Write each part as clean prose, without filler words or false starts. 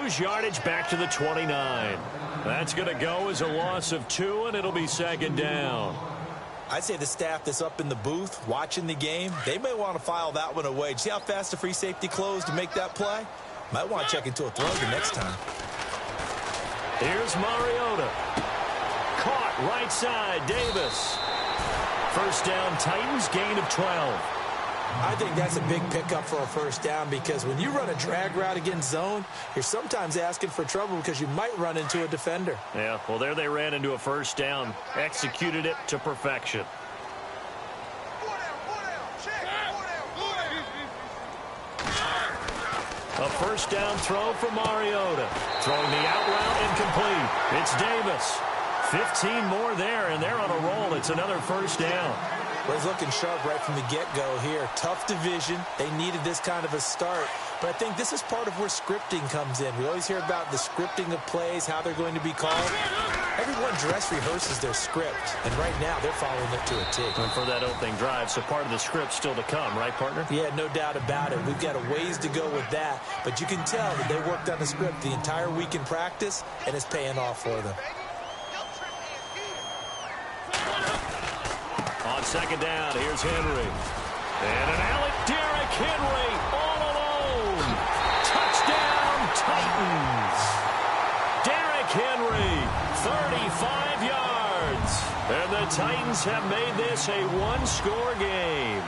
lose yardage back to the 29. That's going to go as a loss of 2, and it'll be second down. I'd say the staff that's up in the booth watching the game, they may want to file that one away. See how fast the free safety closed to make that play? Might want to check into a throw the next time. Here's Mariota. Caught right side, Davis. First down, Titans, gain of 12. I think that's a big pickup for a first down because when you run a drag route against zone, you're sometimes asking for trouble because you might run into a defender. Yeah, well, there they ran into a first down. Executed it to perfection. A first down throw for Mariota. Throwing the out route incomplete. It's Davis. 15 more there, and they're on a roll. It's another first down. Well, he's looking sharp right from the get-go here. Tough division. They needed this kind of a start. But I think this is part of where scripting comes in. We always hear about the scripting of plays, how they're going to be called. Everyone dress rehearses their script, and right now they're following it to a T. And for that opening drive, so part of the script still to come, right, partner? Yeah, no doubt about it. We've got a ways to go with that, but you can tell that they worked on the script the entire week in practice, and it's paying off for them. On second down, here's Henry. And an alley, Derrick Henry all alone. Touchdown, Titans. Derrick Henry, 35 yards. And the Titans have made this a one-score game.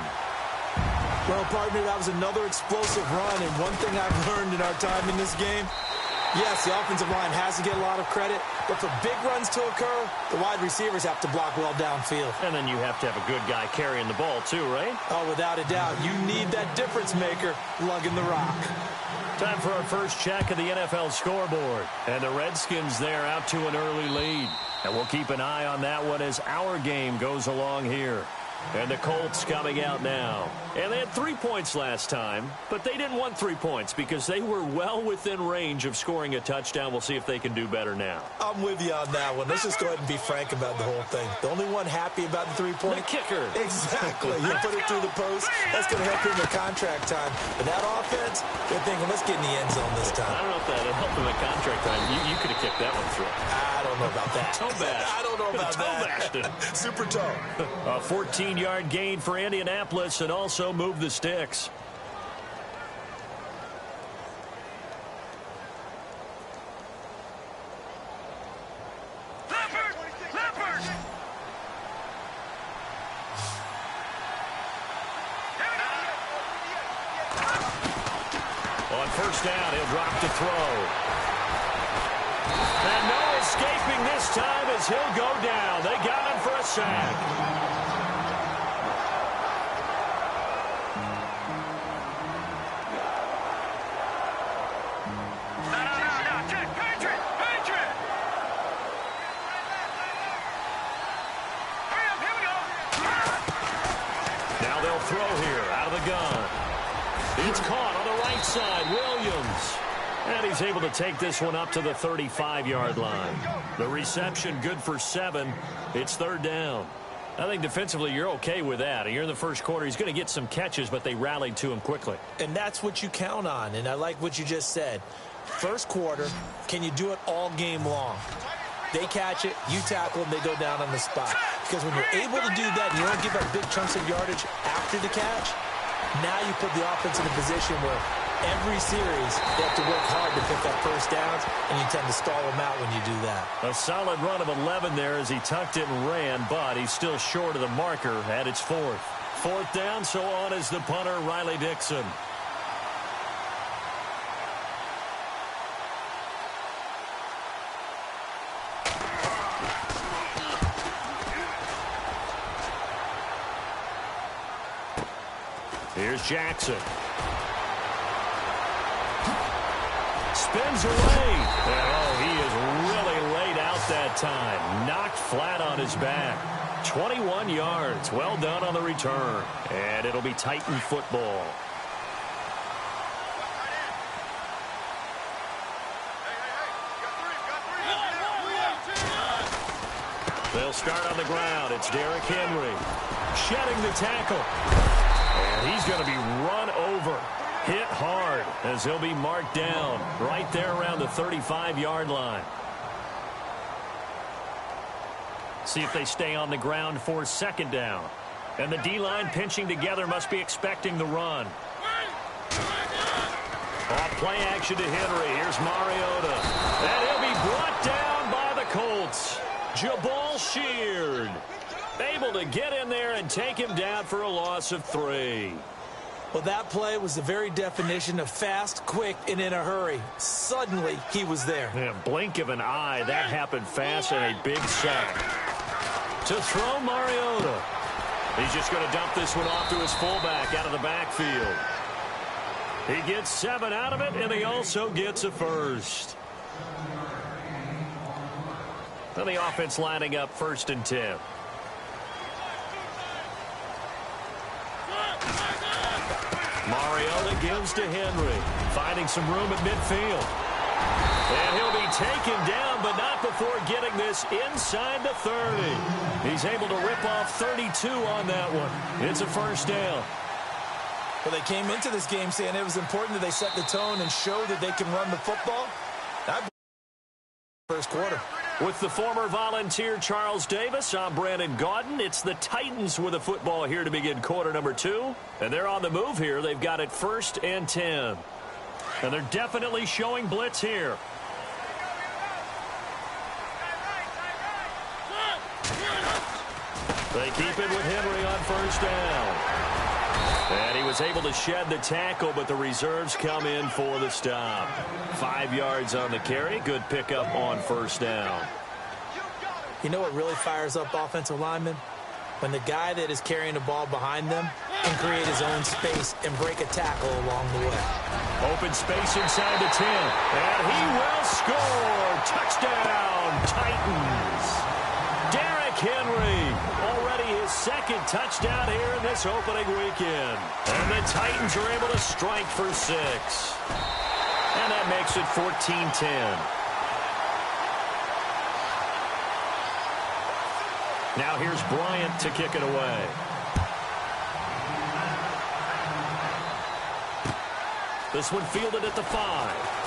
Well, partner, that was another explosive run, and one thing I've learned in our time in this game, yes, the offensive line has to get a lot of credit, but for big runs to occur, the wide receivers have to block well downfield. And then you have to have a good guy carrying the ball too, right? Oh, without a doubt. You need that difference maker lugging the rock. Time for our first check of the NFL scoreboard. And the Redskins there out to an early lead. And we'll keep an eye on that one as our game goes along here. And the Colts coming out now. And they had 3 points last time, but they didn't want 3 points because they were well within range of scoring a touchdown. We'll see if they can do better now. I'm with you on that one. Let's just go ahead and be frank about the whole thing. The only one happy about the 3-point? The kicker. Exactly. You put it through the post. That's going to help him in contract time. But that offense, they're thinking, let's get in the end zone this time. I don't know if that helped him in contract time. You could have kicked that one through. I don't know about that. Toe bash. I don't know about that. Super toe. A 14-yard gain for Indianapolis and also move the sticks. On first down, he'll drop to throw. And no escaping this time as he'll go down. They got him for a sack. Now they'll throw here out of the gun. It's caught on the right side, Williams. And he's able to take this one up to the 35-yard line. The reception good for 7. It's third down. I think defensively you're okay with that. Here in the first quarter, he's going to get some catches, but they rallied to him quickly. And that's what you count on, and I like what you just said. First quarter, can you do it all game long? They catch it, you tackle them, they go down on the spot. Because when you're able to do that and you don't give up big chunks of yardage after the catch, now you put the offense in a position where every series they have to work hard to pick up first downs, and you tend to stall them out when you do that. A solid run of 11 there as he tucked it and ran, but he's still short of the marker at its fourth. Fourth down, so on is the punter, Riley Dixon. Here's Jackson. Spins away. And, oh, he is really laid out that time. Knocked flat on his back. 21 yards. Well done on the return. And it'll be Titan football. They'll start on the ground. It's Derrick Henry shedding the tackle. And he's going to be run over. Hit hard as he'll be marked down right there around the 35-yard line. See if they stay on the ground for second down. And the D-line pinching together must be expecting the run. Off play action to Henry. Here's Mariota. And he'll be brought down by the Colts. Jabal Sheard able to get in there and take him down for a loss of 3. Well, that play was the very definition of fast, quick, and in a hurry. Suddenly, he was there. Yeah, blink of an eye. That happened fast and a big sack. To throw Mariota. He's just going to dump this one off to his fullback out of the backfield. He gets 7 out of it, and he also gets a first. And the offense lining up 1st and 10. Mariota gives to Henry, finding some room at midfield. And he'll be taken down, but not before getting this inside the 30. He's able to rip off 32 on that one. It's a first down. Well, they came into this game saying it was important that they set the tone and show that they can run the football. That first quarter. With the former Volunteer Charles Davis, I'm Brandon Gaudin. It's the Titans with the football here to begin quarter number 2. And they're on the move here. They've got it 1st and 10. And they're definitely showing blitz here. They keep it with Henry on 1st down. And he was able to shed the tackle, but the reserves come in for the stop. 5 yards on the carry. Good pickup on 1st down. You know what really fires up offensive linemen? When the guy that is carrying the ball behind them can create his own space and break a tackle along the way. Open space inside the 10. And he will score. Touchdown, Titans. Derrick Henry, already his 2nd touchdown here in this opening weekend. And the Titans are able to strike for 6. And that makes it 14-10. Now here's Bryant to kick it away. This one fielded at the 5.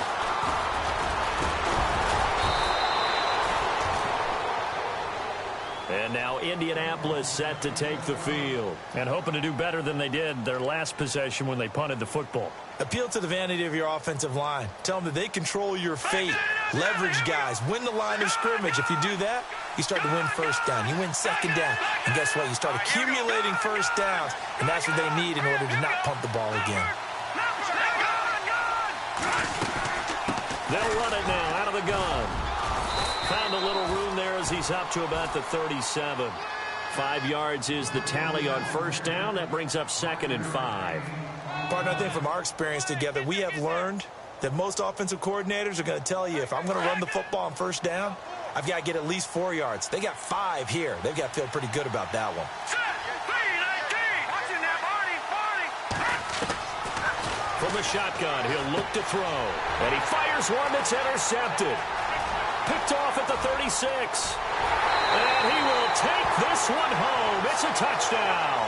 And now Indianapolis set to take the field. And hoping to do better than they did their last possession when they punted the football. Appeal to the vanity of your offensive line. Tell them that they control your fate. Leverage guys. Win the line of scrimmage. If you do that, you start to win 1st down. You win 2nd down. And guess what? You start accumulating 1st downs. And that's what they need in order to not punt the ball again. They'll run it now out of the gun. Found a little room there as he's up to about the 37. 5 yards is the tally on 1st down. That brings up 2nd and 5. Partner, I think from our experience together, we have learned that most offensive coordinators are going to tell you, if I'm going to run the football on 1st down, I've got to get at least 4 yards. They got 5 here. They've got to feel pretty good about that one. From the shotgun, he'll look to throw. And he fires one that's intercepted. Picked off at the 36. And he will take this one home. It's a touchdown.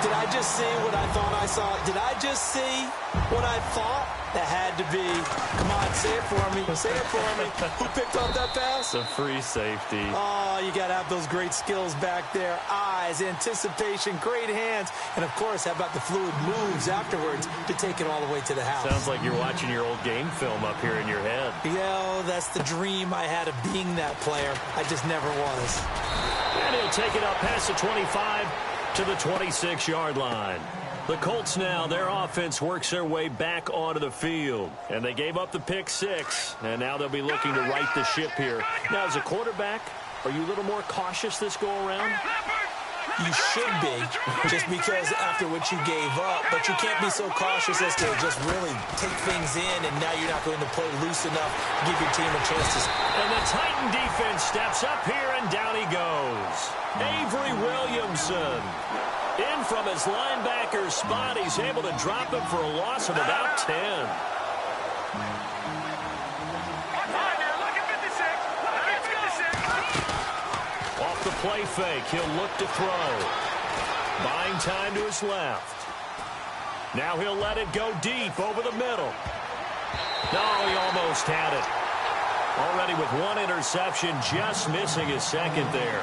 Did I just see what I thought I saw? Did I just see what I thought? That had to be. Come on, say it for me. Say it for me. Who picked off that pass? It's a free safety. Oh, you got to have those great skills back there. Eyes, anticipation, great hands. And, of course, how about the fluid moves afterwards to take it all the way to the house? Sounds like you're watching your old game film up here in your head. Yeah, that's the dream I had of being that player. I just never was. And he'll take it up past the 25 to the 26-yard line. The Colts now, their offense works their way back onto the field. And they gave up the pick 6. And now they'll be looking to right the ship here. Now, as a quarterback, are you a little more cautious this go-around? You should be, just because after what you gave up. But you can't be so cautious as to just really take things in, and now you're not going to play loose enough to give your team a chance to... And the Titan defense steps up here, and down he goes. Avery Williamson. In from his linebacker spot. He's able to drop him for a loss of about 10. Off the play fake, he'll look to throw. Buying time to his left. Now he'll let it go deep over the middle. No, he almost had it. Already with one interception, just missing his second there.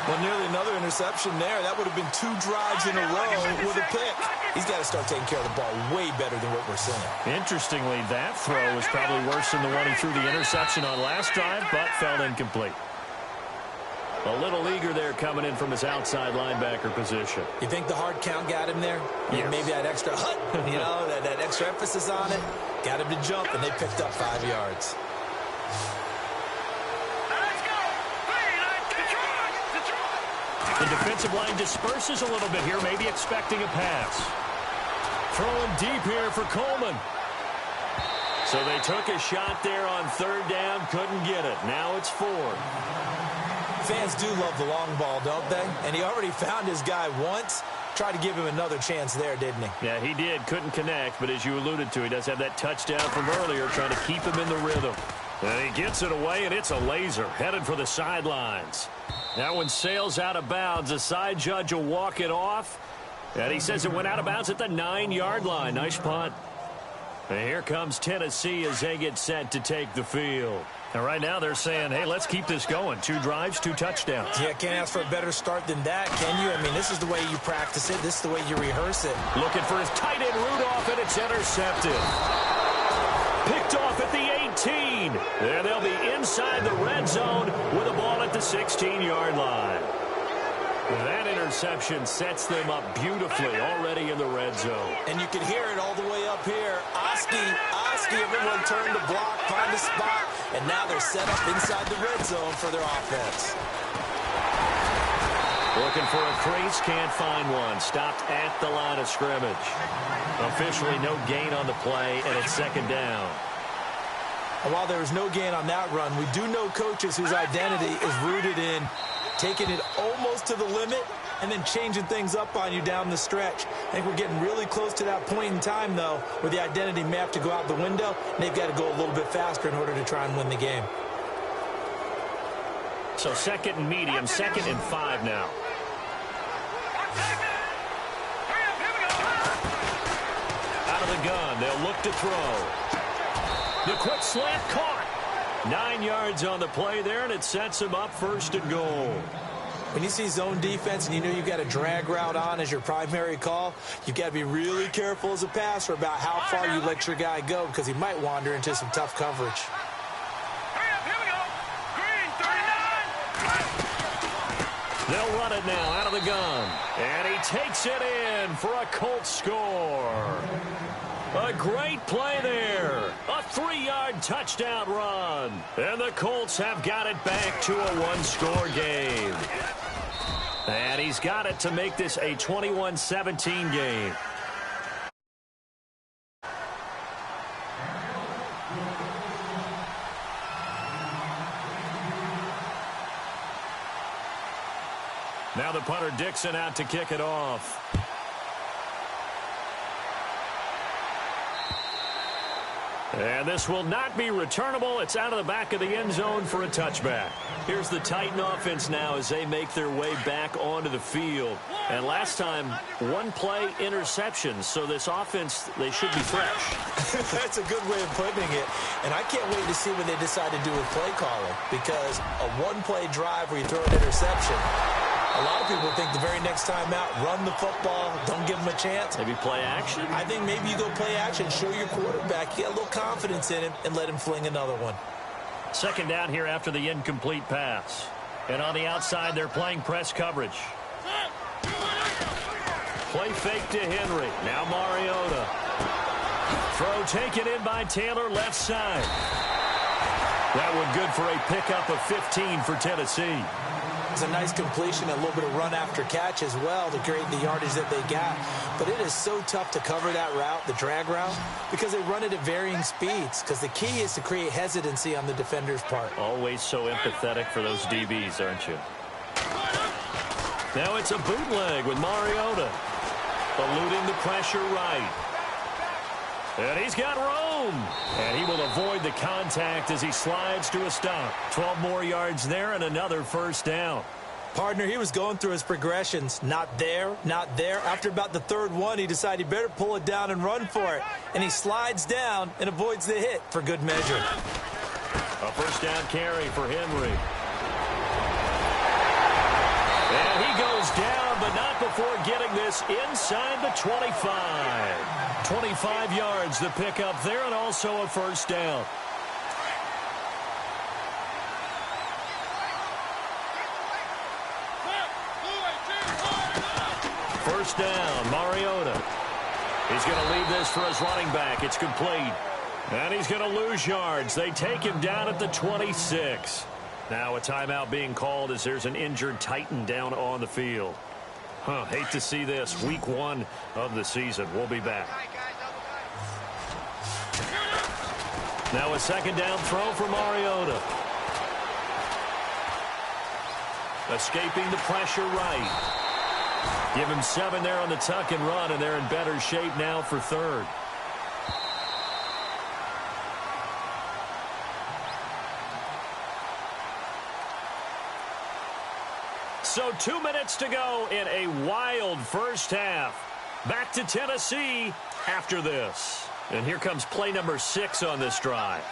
Well, nearly another interception there. That would have been 2 drives in a row with a pick. He's got to start taking care of the ball way better than what we're seeing. Interestingly, that throw was probably worse than the one he threw the interception on last drive, but fell incomplete. A little eager there coming in from his outside linebacker position. You think the hard count got him there? Yes. Maybe that extra that extra emphasis on it got him to jump, and they picked up 5 yards. The defensive line disperses a little bit here, maybe expecting a pass. Throwing deep here for Coleman. So they took a shot there on 3rd down, couldn't get it. Now it's 4. Fans do love the long ball, don't they? And he already found his guy once. Tried to give him another chance there, didn't he? Yeah, he did. Couldn't connect, but as you alluded to, he does have that touchdown from earlier, trying to keep him in the rhythm. And he gets it away, and it's a laser, headed for the sidelines. That one sails out of bounds. The side judge will walk it off. And he says it went out of bounds at the 9-yard line. Nice punt. And here comes Tennessee as they get set to take the field. And right now they're saying, hey, let's keep this going. 2 drives, 2 touchdowns. Yeah, can't ask for a better start than that, can you? I mean, this is the way you practice it. This is the way you rehearse it. Looking for his tight end Rudolph, and it's intercepted. Picked off at the 18. And they'll be inside the red zone with a ball at the 16-yard line. That interception sets them up beautifully already in the red zone. And you can hear it all the way up here. Oski, everyone turned to block, find a spot, and now they're set up inside the red zone for their offense. Looking for a crease, can't find one. Stopped at the line of scrimmage. Officially no gain on the play, and it's 2nd down. And while there is no gain on that run, we do know coaches whose identity is rooted in taking it almost to the limit and then changing things up on you down the stretch. I think we're getting really close to that point in time, though, where the identity may have to go out the window, and they've got to go a little bit faster in order to try and win the game. So 2nd and medium, 2nd and 5 now. Out of the gun, they'll look to throw. The quick slant caught. 9 yards on the play there, and it sets him up 1st and goal. When you see zone defense and you know you've got a drag route on as your primary call, you've got to be really careful as a passer about how far you let your guy go, because he might wander into some tough coverage. They'll run it now out of the gun. And he takes it in for a Colts score. A great play there. A 3-yard touchdown run. And the Colts have got it back to a 1-score game. And he's got it to make this a 21-17 game. Now the punter Dixon out to kick it off. And this will not be returnable. It's out of the back of the end zone for a touchback. Here's the Titan offense now as they make their way back onto the field. And last time, 1-play interceptions. So this offense, they should be fresh. That's a good way of putting it. And I can't wait to see what they decide to do with play calling, because a 1-play drive where you throw an interception, a lot of people think the very next time out, run the football, don't give him a chance. Maybe play action? I think maybe you go play action, show your quarterback, get a little confidence in him, and let him fling another one. 2nd down here after the incomplete pass. And on the outside, they're playing press coverage. Play fake to Henry. Now Mariota. Throw taken in by Taylor, left side. That one good for a pickup of 15 for Tennessee. It's a nice completion, a little bit of run after catch as well to create the yardage that they got. But it is so tough to cover that route, the drag route, because they run it at varying speeds. Because the key is to create hesitancy on the defender's part. Always so empathetic for those DBs, aren't you? Now it's a bootleg with Mariota. Eluding the pressure right. And he's got room. And he will avoid the contact as he slides to a stop. 12 more yards there and another 1st down. Partner, he was going through his progressions. Not there, not there. After about the third one, he decided he better pull it down and run for it. And he slides down and avoids the hit for good measure. A first down carry for Henry. And he goes down, but not before getting this inside the 25. 25 yards the pickup there, and also a first down. First down, Mariota. He's going to leave this for his running back. It's complete. And he's going to lose yards. They take him down at the 26. Now a timeout being called as there's an injured Titan down on the field. Hate to see this. Week 1 of the season. We'll be back. Now a second down throw for Mariota. Escaping the pressure right. Give him 7 there on the tuck and run, and they're in better shape now for third. So 2 minutes to go in a wild first half. Back to Tennessee after this. And here comes play number 6 on this drive.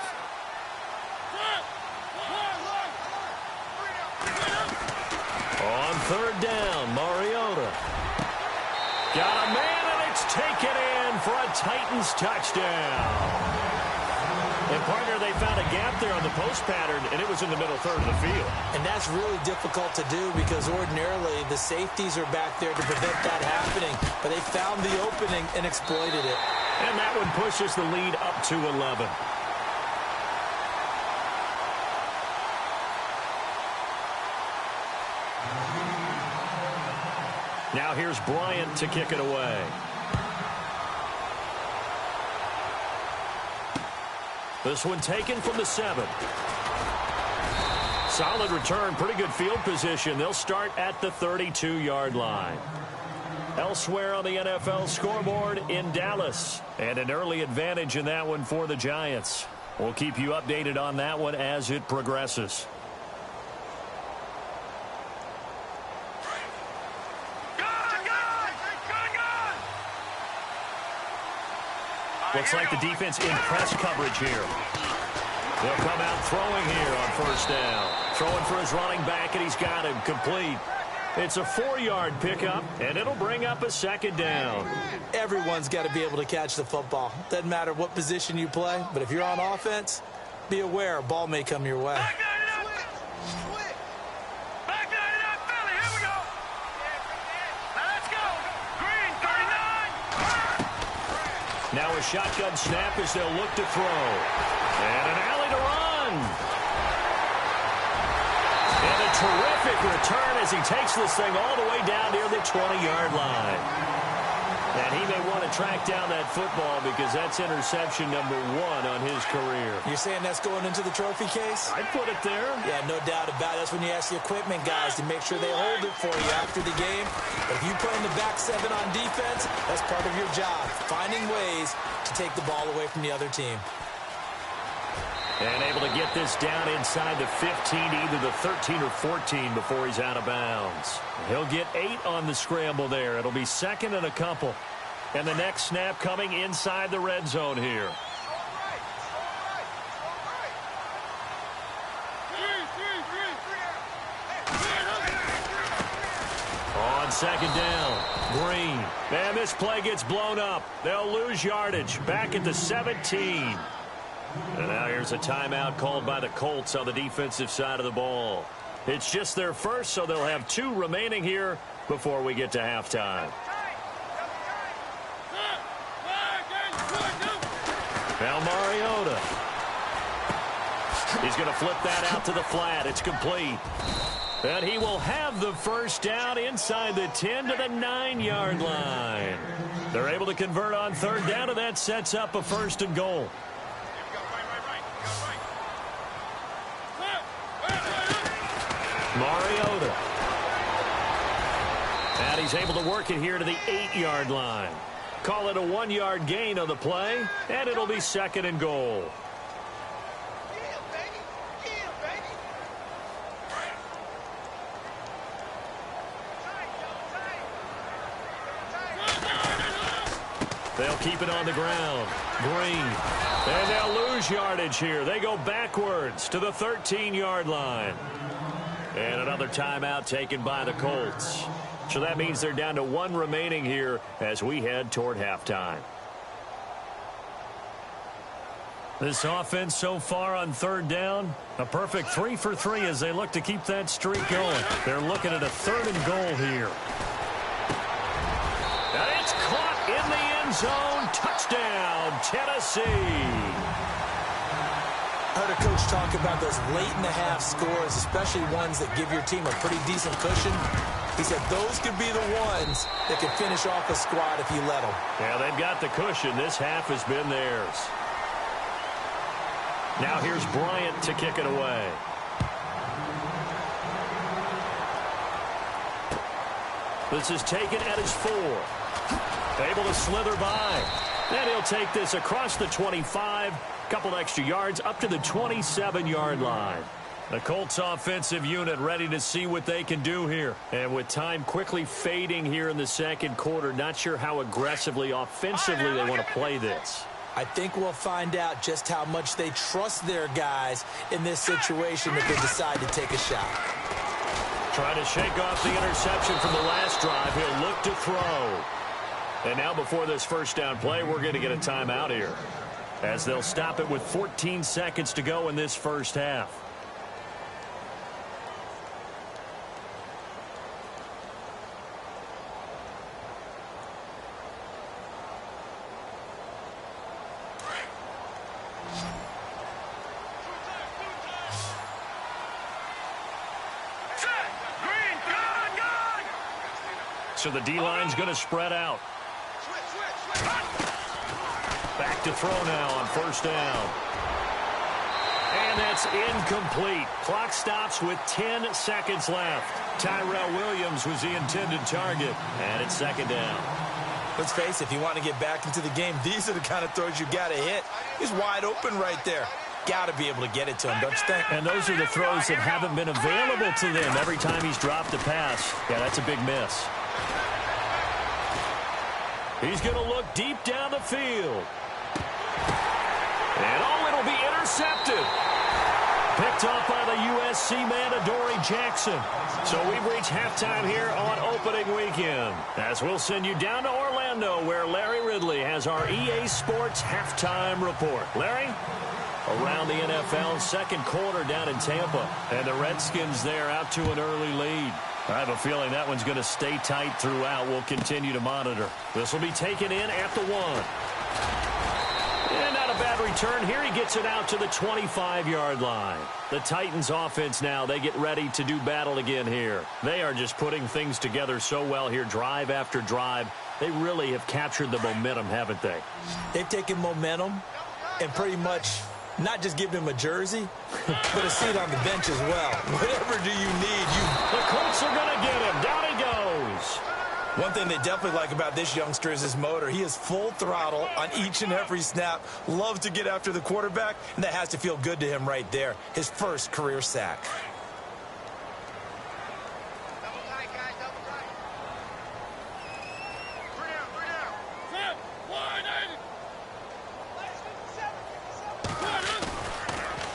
On third down, Mariota. Got a man, and it's taken in for a Titans touchdown. And, partner, they found a gap there on the post pattern, and it was in the middle third of the field. And that's really difficult to do because ordinarily the safeties are back there to prevent that happening. But they found the opening and exploited it. And that one pushes the lead up to 11. Now here's Bryant to kick it away. This one taken from the 7. Solid return, pretty good field position. They'll start at the 32-yard line. Elsewhere on the NFL scoreboard in Dallas. And an early advantage in that one for the Giants. We'll keep you updated on that one as it progresses. Looks like the defense in press coverage here. They'll come out throwing here on first down. Throwing for his running back, and he's got him complete. It's a 4-yard pickup, and it'll bring up a second down. Everyone's got to be able to catch the football. Doesn't matter what position you play, but if you're on offense, be aware a ball may come your way. Now a shotgun snap as they'll look to throw. And an alley to run. And a terrific return as he takes this thing all the way down near the 20-yard line. And he may want to track down that football because that's interception number 1 on his career. You're saying that's going into the trophy case? I'd put it there. Yeah, no doubt about it. That's when you ask the equipment guys to make sure they hold it for you after the game. But if you play in the back 7 on defense, that's part of your job, finding ways to take the ball away from the other team. And able to get this down inside the 15, either the 13 or 14 before he's out of bounds. He'll get 8 on the scramble there. It'll be second and a couple. And the next snap coming inside the red zone here. On second down, Green. And this play gets blown up. They'll lose yardage back at the 17. And now here's a timeout called by the Colts on the defensive side of the ball. It's just their first, so they'll have 2 remaining here before we get to halftime. Now Mariota. He's going to flip that out to the flat. It's complete. And he will have the first down inside the 10 to the 9-yard line. They're able to convert on third down, and that sets up a first and goal. Mariota. And he's able to work it here to the 8-yard line. Call it a 1-yard gain on the play, and it'll be second and goal. They'll keep it on the ground. Green. And they'll lose yardage here. They go backwards to the 13-yard line. And another timeout taken by the Colts. So that means they're down to one remaining here as we head toward halftime. This offense so far on third down, a perfect 3 for 3 as they look to keep that streak going. They're looking at a 3rd and goal here. And it's caught in the end zone. Touchdown, Tennessee. I heard a coach talk about those late-in-the-half scores, especially ones that give your team a pretty decent cushion. He said those could be the ones that could finish off a squad if you let them. Yeah, they've got the cushion. This half has been theirs. Now here's Bryant to kick it away. This is taken at his 4. Able to slither by. And he'll take this across the 25. Couple extra yards up to the 27-yard line. The Colts offensive unit ready to see what they can do here. And with time quickly fading here in the second quarter, not sure how aggressively, offensively they want to play this. I think we'll find out just how much they trust their guys in this situation if they decide to take a shot. Trying to shake off the interception from the last drive. He'll look to throw. And now before this first down play, we're going to get a timeout here, as they'll stop it with 14 seconds to go in this first half. So the D-line's going to spread out. Back to throw now on first down. And that's incomplete. Clock stops with 10 seconds left. Tyrell Williams was the intended target. And it's second down. Let's face it, if you want to get back into the game, these are the kind of throws you got to hit. He's wide open right there. Got to be able to get it to him, don't you think? And those are the throws that haven't been available to them every time he's dropped a pass. Yeah, that's a big miss. He's going to look deep down the field. And it'll be intercepted. Picked off by the USC man, Adoree Jackson. So we've reached halftime here on opening weekend, as we'll send you down to Orlando, where Larry Ridley has our EA Sports halftime report. Larry? Around the NFL, second quarter down in Tampa. And the Redskins there out to an early lead. I have a feeling that one's going to stay tight throughout. We'll continue to monitor. This will be taken in at the 1. And not a bad return here. He gets it out to the 25-yard line. The Titans offense now, they get ready to do battle again here. They are just putting things together so well here, drive after drive. They really have captured the momentum, haven't they? They've taken momentum and pretty much not just give him a jersey, but a seat on the bench as well. Whatever do you need? The Colts are going to get him. Down he goes. One thing they definitely like about this youngster is his motor. He is full throttle on each and every snap. Loves to get after the quarterback, and that has to feel good to him right there. His first career sack.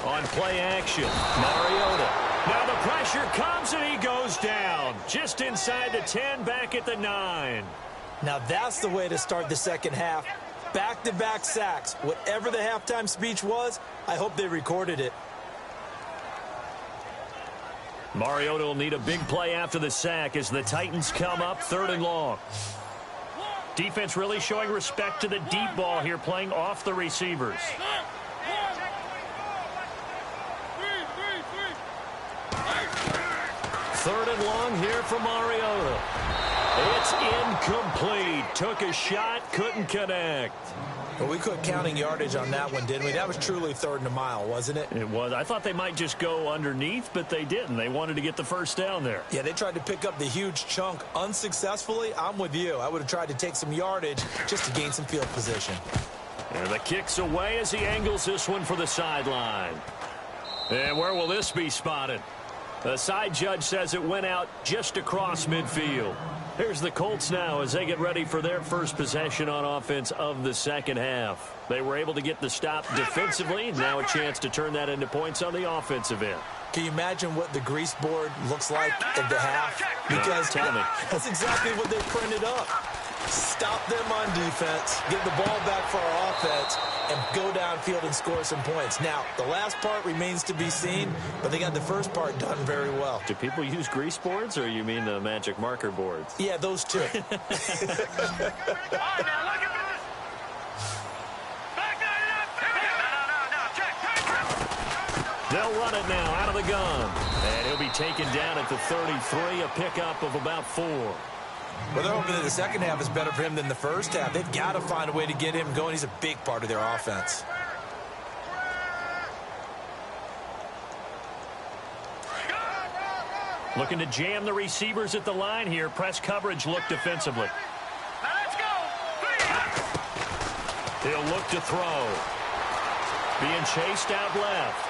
On play action, Mariota. Now the pressure comes and he goes down. Just inside the 10, back at the 9. Now that's the way to start the second half. Back-to-back sacks. Whatever the halftime speech was, I hope they recorded it. Mariota will need a big play after the sack as the Titans come up 3rd and long. Defense really showing respect to the deep ball here, playing off the receivers. 3rd and long here for Mariota. It's incomplete. Took a shot, couldn't connect. Well, we quit counting yardage on that one, didn't we? That was truly 3rd and a mile, wasn't it? It was. I thought they might just go underneath, but they didn't. They wanted to get the first down there. Yeah, they tried to pick up the huge chunk unsuccessfully. I'm with you. I would have tried to take some yardage just to gain some field position. And the kick's away as he angles this one for the sideline. And where will this be spotted? The side judge says it went out just across midfield. Here's the Colts now as they get ready for their first possession on offense of the second half. They were able to get the stop defensively. Now a chance to turn that into points on the offensive end. Can you imagine what the grease board looks like at the half? Because that's exactly what they printed up. Stop them on defense, get the ball back for our offense, and go downfield and score some points. Now, the last part remains to be seen, but they got the first part done very well. Do people use grease boards, or you mean the magic marker boards? Yeah, those two. They'll run it now out of the gun. And he'll be taken down at the 33, a pickup of about 4. Well, they're hoping that the second half is better for him than the first half. They've got to find a way to get him going. He's a big part of their offense. Looking to jam the receivers at the line here. Press coverage look defensively. Let's go. He'll look to throw. Being chased out left.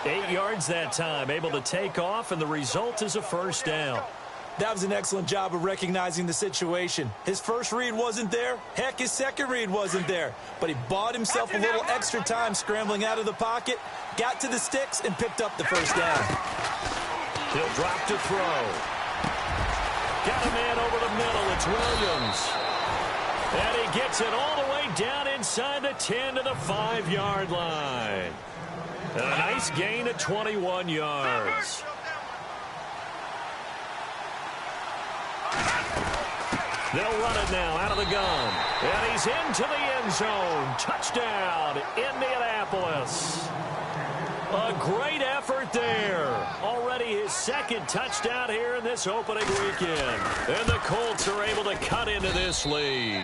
8 yards that time, able to take off, and the result is a first down. That was an excellent job of recognizing the situation. His first read wasn't there. Heck, his second read wasn't there. But he bought himself a little extra time scrambling out of the pocket, got to the sticks, and picked up the first down. He'll drop to throw. Got a man over the middle. It's Williams. And he gets it all the way down inside the 10 to the 5-yard line. And a nice gain of 21 yards. They'll run it now out of the gun. And he's into the end zone. Touchdown, Indianapolis. A great effort there. Already his second touchdown here in this opening weekend. And the Colts are able to cut into this lead.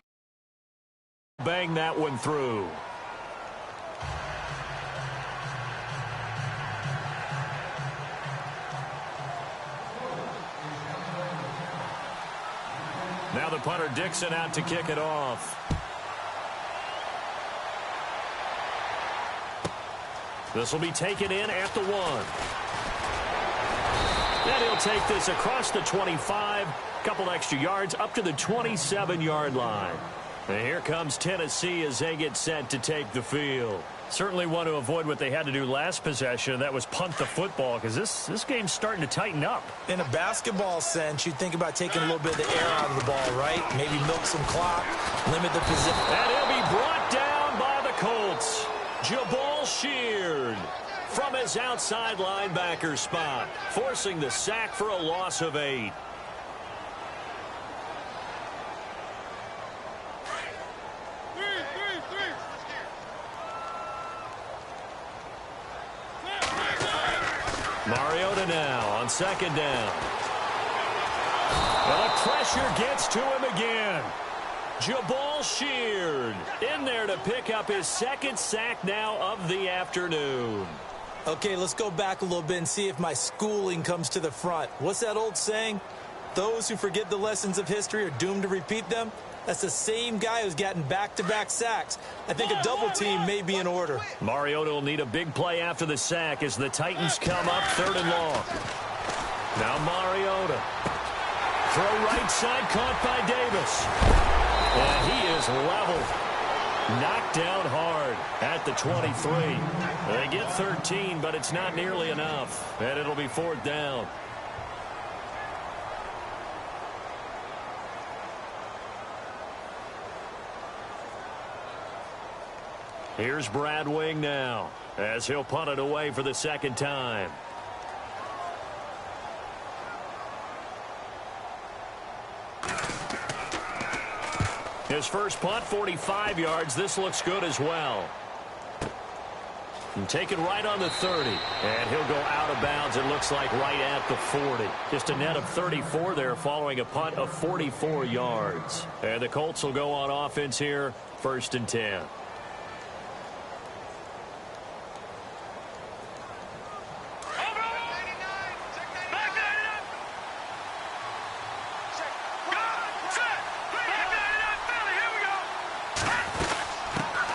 Bang that one through. Now the punter Dixon out to kick it off. This will be taken in at the 1. And he'll take this across the 25. Couple extra yards up to the 27-yard line. And here comes Tennessee as they get set to take the field. Certainly want to avoid what they had to do last possession. That was punt the football, because this game's starting to tighten up. In a basketball sense, you think about taking a little bit of the air out of the ball, right? Maybe milk some clock, limit the position. And he'll be brought down by the Colts. Jabal Sheard from his outside linebacker spot, forcing the sack for a loss of 8. Mariota now on second down. Well, the pressure gets to him again. Jabal Sheard in there to pick up his second sack now of the afternoon. Okay, let's go back a little bit and see if my schooling comes to the front. What's that old saying? Those who forget the lessons of history are doomed to repeat them. That's the same guy who's gotten back-to-back sacks. I think a double team may be in order. Mariota will need a big play after the sack as the Titans come up 3rd and long. Now Mariota. Throw right side caught by Davis. And he is leveled. Knocked down hard at the 23. They get 13, but it's not nearly enough. And it'll be 4th down. Here's Brad Wing now as he'll punt it away for the second time. His first punt, 45 yards. This looks good as well. And taken right on the 30. And he'll go out of bounds, it looks like, right at the 40. Just a net of 34 there following a punt of 44 yards. And the Colts will go on offense here, 1st and 10.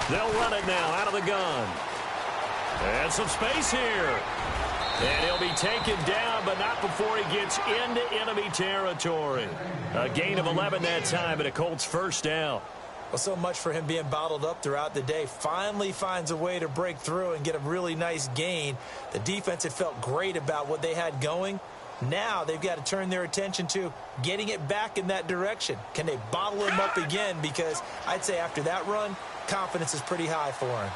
They'll run it now out of the gun. And some space here. And he'll be taken down, but not before he gets into enemy territory. A gain of 11 that time, and a Colts first down. Well, so much for him being bottled up throughout the day. Finally finds a way to break through and get a really nice gain. The defense had felt great about what they had going. Now they've got to turn their attention to getting it back in that direction. Can they bottle him up again? Because I'd say after that run, confidence is pretty high for him.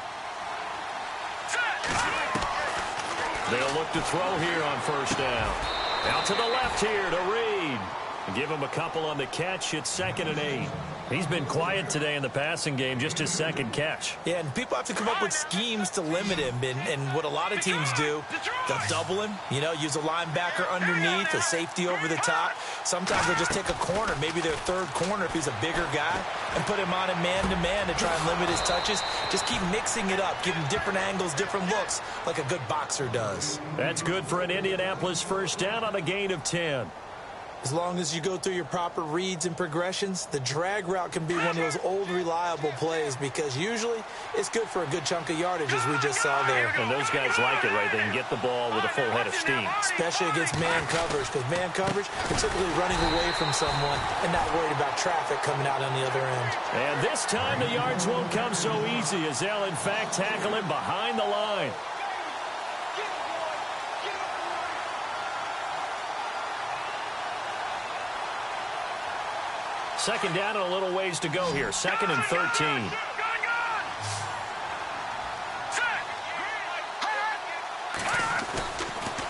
They'll look to throw here on first down. Out to the left here to Reed. Give him a couple on the catch. It's 2nd and 8. He's been quiet today in the passing game, just his second catch. Yeah, and people have to come up with schemes to limit him. And what a lot of teams do, they'll double him, use a linebacker underneath, a safety over the top. Sometimes they'll just take a corner, maybe their third corner if he's a bigger guy, and put him on a man-to-man to try and limit his touches. Just keep mixing it up, give him different angles, different looks, like a good boxer does. That's good for an Indianapolis first down on a gain of 10. As long as you go through your proper reads and progressions, the drag route can be one of those old reliable plays because usually it's good for a good chunk of yardage, as we just saw there. And those guys like it, right? They can get the ball with a full head of steam. Especially against man coverage, because man coverage, particularly running away from someone and not worried about traffic coming out on the other end. And this time the yards won't come so easy as they'll, in fact, tackle him behind the line. Second down and a little ways to go here. 2nd and 13.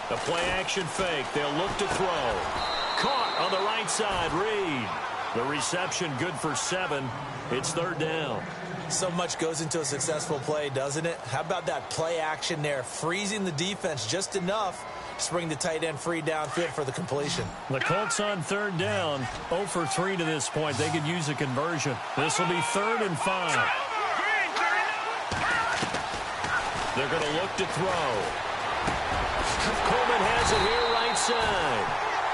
The play action fake. They'll look to throw. Caught on the right side. Reed. The reception good for 7. It's 3rd down. So much goes into a successful play, doesn't it? How about that play action there? Freezing the defense just enough to bring the tight end free downfield for the completion. The Colts on 3rd down. 0 for 3 to this point. They could use a conversion. This will be 3rd and 5. They're going to look to throw. Coleman has it here right side.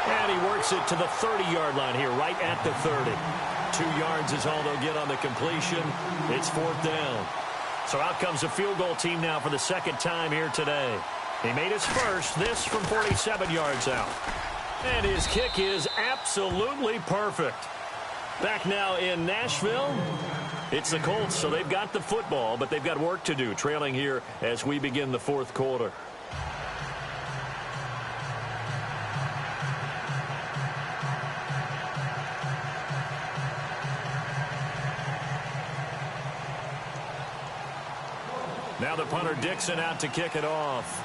And he works it to the 30-yard line here, right at the 30. 2 yards is all they'll get on the completion. It's 4th down. So out comes a field goal team now for the 2nd time here today. He made his first, this from 47 yards out. And his kick is absolutely perfect. Back now in Nashville, it's the Colts, so they've got the football, but they've got work to do, trailing here as we begin the 4th quarter. Now the punter Dixon out to kick it off.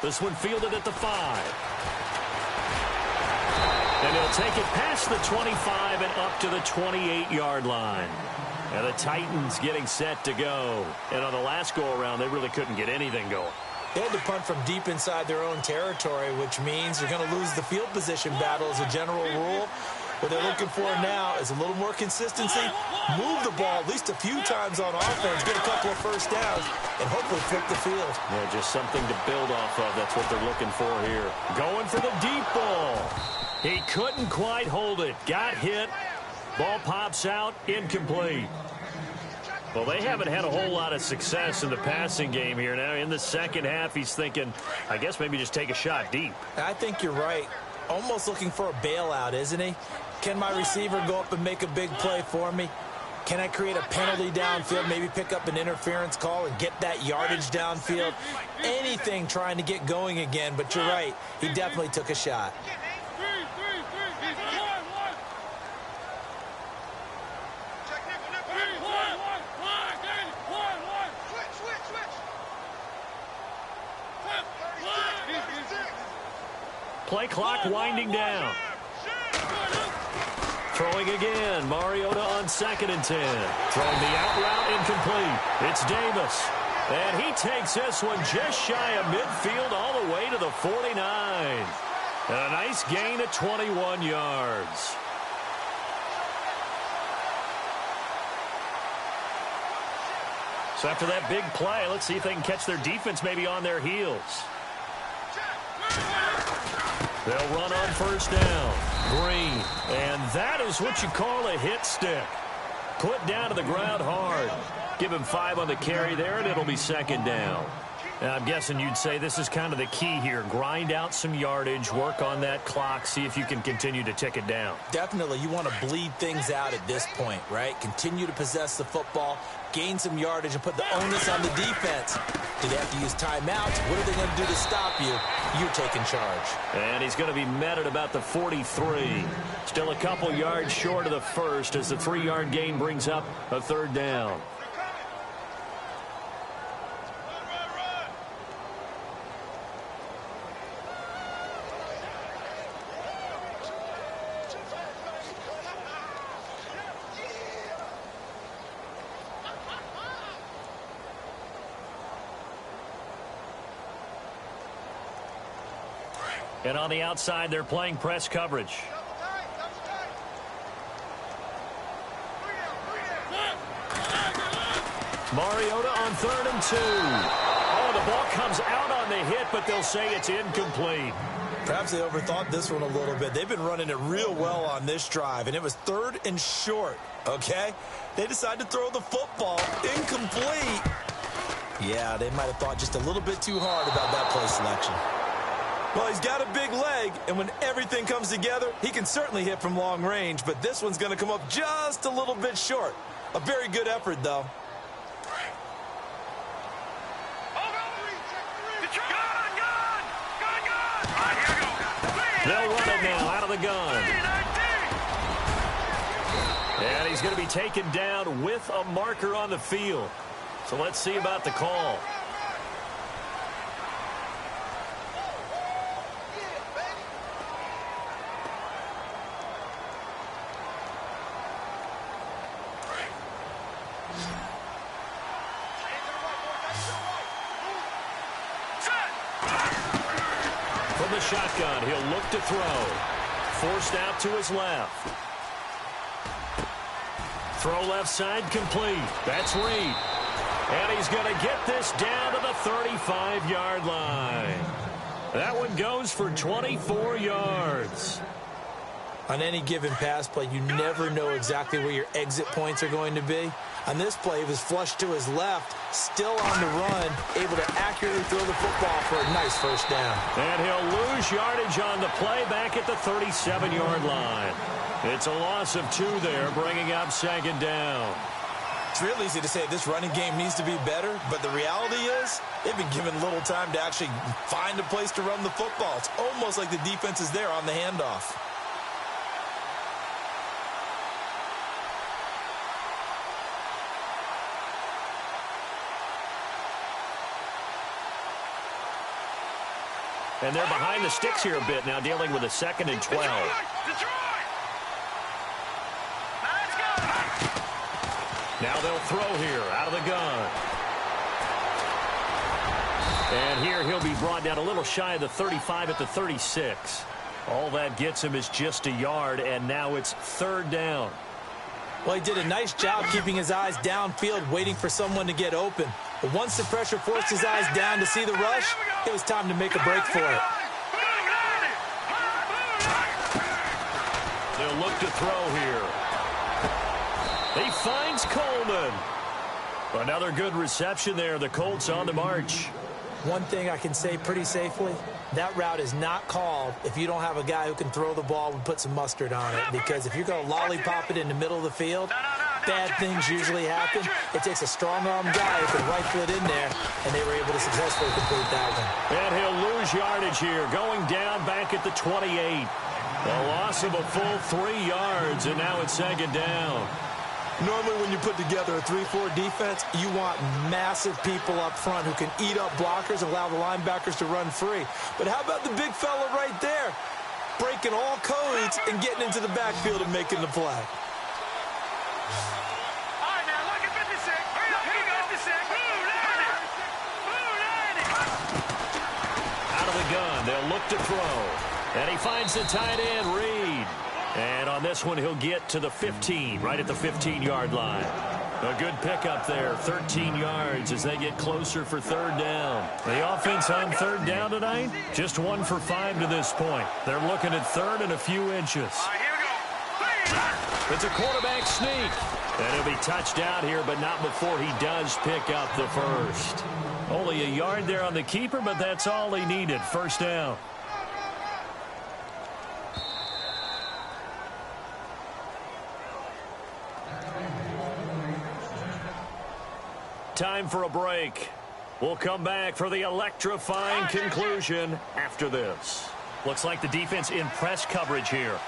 This one fielded at the 5. And he'll take it past the 25 and up to the 28-yard line. And the Titans getting set to go. And on the last go-around, they really couldn't get anything going. They had to punt from deep inside their own territory, which means you're going to lose the field position battle as a general rule. What they're looking for now is a little more consistency, move the ball at least a few times on offense, get a couple of first downs, and hopefully flip the field. Yeah, just something to build off of. That's what they're looking for here. Going for the deep ball. He couldn't quite hold it. Got hit. Ball pops out. Incomplete. Well, they haven't had a whole lot of success in the passing game here. Now, in the second half, he's thinking, I guess maybe just take a shot deep. I think you're right. Almost looking for a bailout, isn't he? Can my receiver go up and make a big play for me? Can I create a penalty downfield, maybe pick up an interference call and get that yardage downfield? Anything trying to get going again, but you're right. He definitely took a shot. Play clock winding down. Throwing again. Mariota on 2nd and 10. Throwing the out route incomplete. It's Davis. And he takes this one just shy of midfield all the way to the 49. And a nice gain of 21 yards. So after that big play, let's see if they can catch their defense maybe on their heels. They'll run on first down. Green. And that is what you call a hit stick. Put down to the ground hard. Give him 5 on the carry there, and it'll be second down. Now, I'm guessing you'd say this is kind of the key here. Grind out some yardage, work on that clock, see if you can continue to tick it down. Definitely. You want to bleed things out at this point, right? Continue to possess the football, gain some yardage, and put the onus on the defense. Do they have to use timeouts? What are they going to do to stop you? You're taking charge. And he's going to be met at about the 43. Still a couple yards short of the first as the 3-yard gain brings up a third down. And on the outside, they're playing press coverage. Mariota on 3rd and 2. Oh, the ball comes out on the hit, but they'll say it's incomplete. Perhaps they overthought this one a little bit. They've been running it real well on this drive, and it was 3rd and short, okay? They decided to throw the football incomplete. Yeah, they might have thought just a little bit too hard about that play selection. Well, he's got a big leg, and when everything comes together, he can certainly hit from long range, but this one's going to come up just a little bit short. A very good effort, though. They'll run it now out of the gun. And he's going to be taken down with a marker on the field. So let's see about the call. From the shotgun, he'll look to throw. Forced out to his left. Throw left side complete. That's Reed. And he's going to get this down to the 35-yard line. That one goes for 24 yards. On any given pass play, you never know exactly where your exit points are going to be. On this play, he was flushed to his left, still on the run, able to accurately throw the football for a nice first down. And he'll lose yardage on the play back at the 37-yard line. It's a loss of 2 there, bringing up second down. It's real easy to say this running game needs to be better, but the reality is they've been given little time to actually find a place to run the football. It's almost like the defense is there on the handoff. And they're behind the sticks here a bit now, dealing with a 2nd and 12. Now they'll throw here out of the gun. And here he'll be brought down a little shy of the 35 at the 36. All that gets him is just a yard, and now it's 3rd down. Well, he did a nice job keeping his eyes downfield, waiting for someone to get open. But once the pressure forced his eyes down to see the rush, it was time to make a break for it. They'll look to throw here. He finds Coleman. Another good reception there. The Colts on the march. One thing I can say pretty safely, that route is not called if you don't have a guy who can throw the ball and put some mustard on it. Because if you're going to lollipop it in the middle of the field, bad things usually happen. It takes a strong-arm guy who can rifle it in there, and they were able to successfully complete that one. And he'll lose yardage here, going down back at the 28. A loss of a full 3 yards, and now it's 2nd down. Normally when you put together a 3-4 defense, you want massive people up front who can eat up blockers and allow the linebackers to run free. But how about the big fella right there? Breaking all codes and getting into the backfield and making the play. Out of the gun, they'll look to throw. And he finds the tight end, Reed. And on this one, he'll get to the 15, right at the 15-yard line. A good pickup there, 13 yards as they get closer for 3rd down. The offense on 3rd down tonight, just 1 for 5 to this point. They're looking at 3rd and a few inches. All right, here we go. It's a quarterback sneak. And he'll be touched out here, but not before he does pick up the first. Only a yard there on the keeper, but that's all he needed. First down. Time for a break. We'll come back for the electrifying conclusion after this. Looks like the defense in press coverage here.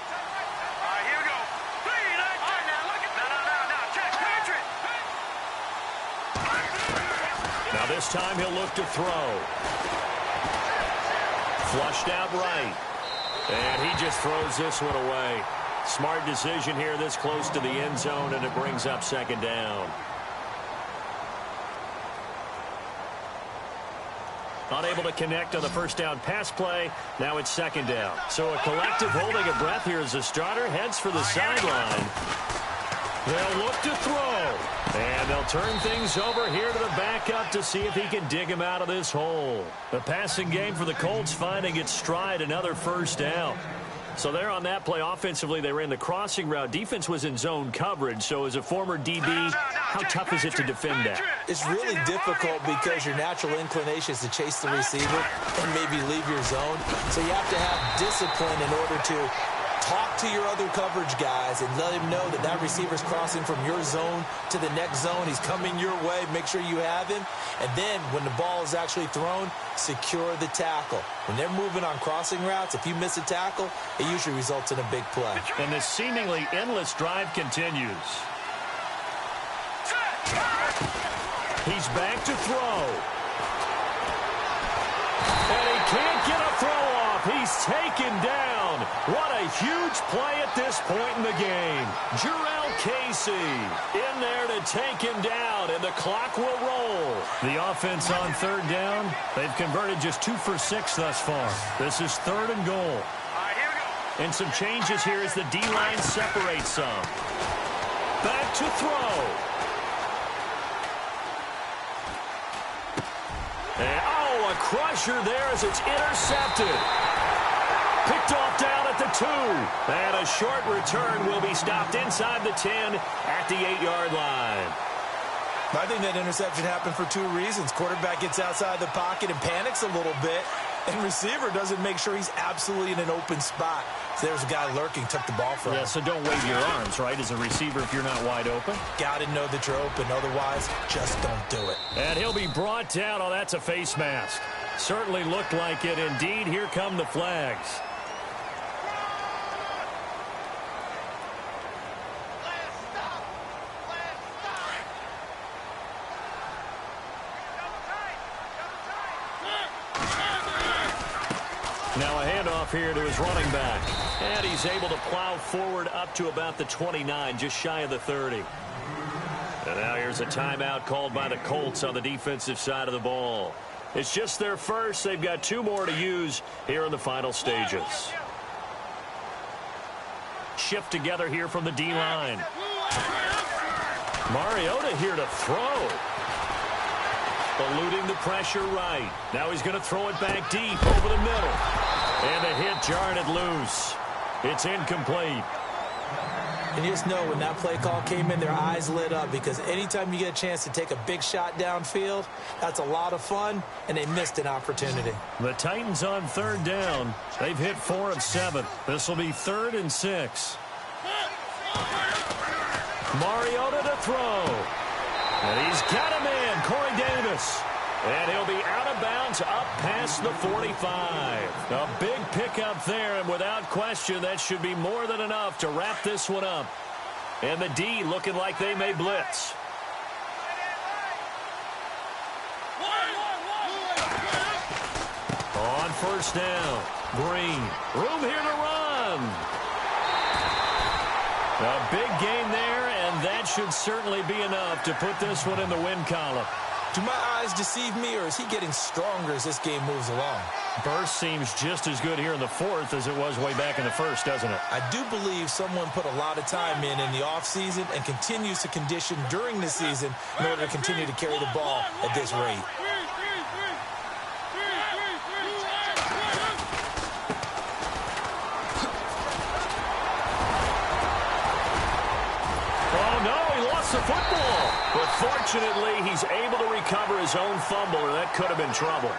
Now this time he'll look to throw. Flushed out right. And he just throws this one away. Smart decision here this close to the end zone, and it brings up second down. Unable to connect on the first down pass play. Now it's second down. So a collective holding a breath here as the starter heads for the sideline. They'll look to throw. And they'll turn things over here to the backup to see if he can dig him out of this hole. The passing game for the Colts finding its stride, another first down. So there on that play, offensively, they ran the crossing route. Defense was in zone coverage. So as a former DB, how tough is it to defend that? It's really difficult because your natural inclination is to chase the receiver and maybe leave your zone. So you have to have discipline in order to talk to your other coverage guys and let him know that that receiver's crossing from your zone to the next zone. He's coming your way. Make sure you have him. And then when the ball is actually thrown, secure the tackle. When they're moving on crossing routes, if you miss a tackle, it usually results in a big play. And this seemingly endless drive continues. He's back to throw. And he can't get a throw off. He's taken down. What a huge play at this point in the game. Jarrell Casey in there to take him down, and the clock will roll. The offense on third down, they've converted just 2 for 6 thus far. This is third and goal. And some changes here as the D-line separates some. Back to throw. And, a crusher there as it's intercepted. Picked off down at the 2. And a short return will be stopped inside the 10 at the 8-yard line. I think that interception happened for 2 reasons. Quarterback gets outside the pocket and panics a little bit, and receiver doesn't make sure he's absolutely in an open spot. So there's a guy lurking, took the ball from him. Yeah, so don't wave your arms, right, as a receiver if you're not wide open. Got to know that you're open. Otherwise, just don't do it. And he'll be brought down. Oh, that's a face mask. Certainly looked like it. Indeed, here come the flags. Now a handoff here to his running back. And he's able to plow forward up to about the 29, just shy of the 30. And now here's a timeout called by the Colts on the defensive side of the ball. It's just their first. They've got 2 more to use here in the final stages. Shift together here from the D-line. Mariota here to throw. Eluding the pressure right. Now he's going to throw it back deep over the middle. And the hit jarred it loose. It's incomplete. And you just know when that play call came in, their eyes lit up, because anytime you get a chance to take a big shot downfield, that's a lot of fun, and they missed an opportunity. The Titans on third down. They've hit 4 of 7. This will be 3rd and 6. Mariota to throw. And he's got a man, Corey Davis. And he'll be out of bounds up past the 45. A big pickup there, and without question, that should be more than enough to wrap this one up. And the D looking like they may blitz. On first down, Green. Room here to run. A big gain there, and that should certainly be enough to put this one in the win column. Do my eyes deceive me, or is he getting stronger as this game moves along? Burst seems just as good here in the 4th as it was way back in the 1st, doesn't it? I do believe someone put a lot of time in the offseason and continues to condition during the season in order to continue to carry the ball at this rate. the football. But fortunately, he's able to recover his own fumble, or that could have been trouble.